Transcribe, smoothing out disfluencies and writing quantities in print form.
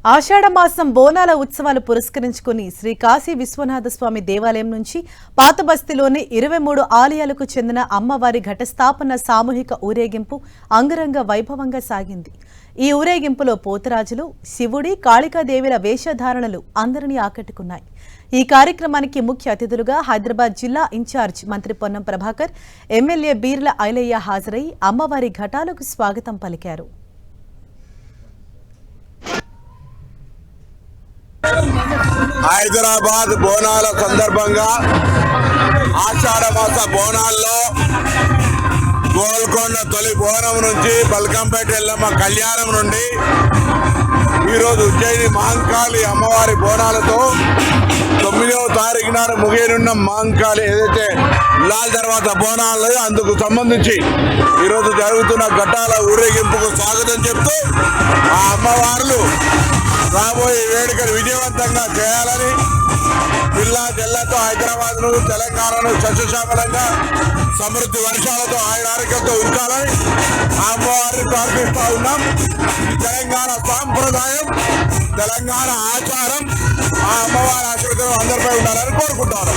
ఆషాఢమాసం బోనాల ఉత్సవాలు పురస్కరించుకుని శ్రీ కాశీ విశ్వనాథ స్వామి దేవాలయం నుంచి పాతబస్తీలోని 23 ఆలయాలకు చెందిన అమ్మవారి ఘటస్థాపన సామూహిక ఊరేగింపు అంగరంగ వైభవంగా సాగింది. ఈ ఊరేగింపులో పోతరాజులు, శివుడి, కాళికాదేవిల వేషధారణలు అందరినీ ఆకట్టుకున్నాయి. ఈ కార్యక్రమానికి ముఖ్య అతిథులుగా హైదరాబాద్ జిల్లా ఇన్ఛార్జ్ మంత్రి పొన్నం ప్రభాకర్, ఎమ్మెల్యే బీర్ల ఐలయ్య హాజరై అమ్మవారి ఘటాలకు స్వాగతం పలికారు. హైదరాబాద్ బోనాల సందర్భంగా ఆషాఢ మాస బోనాల్లో గోల్కొండ తొలి బోనం నుంచి బల్కంపేట ఎల్లమ్మ కళ్యాణం నుండి ఈరోజు ఉజ్జయిని మహంకాళి అమ్మవారి బోనాలతో 9వ తారీఖు నాడు ముగియనున్న మహంకాళి ఏదైతే లాల్ తర్వాత బోనాలు అందుకు సంబంధించి ఈరోజు జరుగుతున్న ఘటాల ఊరేగింపుకు స్వాగతం చెప్తూ ఆ అమ్మవార్లు రాబోయే వేడుకలు విజయవంతంగా చేయాలని జిల్లా జిల్లాతో హైదరాబాద్ను తెలంగాణను సస్యశ్యామలంగా సమృద్ధి వర్షాలతో ఆరోగ్యంతో ఉంచాలని ఆ అమ్మవారిని ప్రార్థిస్తూ ఉన్నాం. తెలంగాణ సాంప్రదాయం, తెలంగాణ ఆచారం ఆ అమ్మవారి ఆశీర్వాదం అందరిపై ఉండాలని కోరుకుంటారు.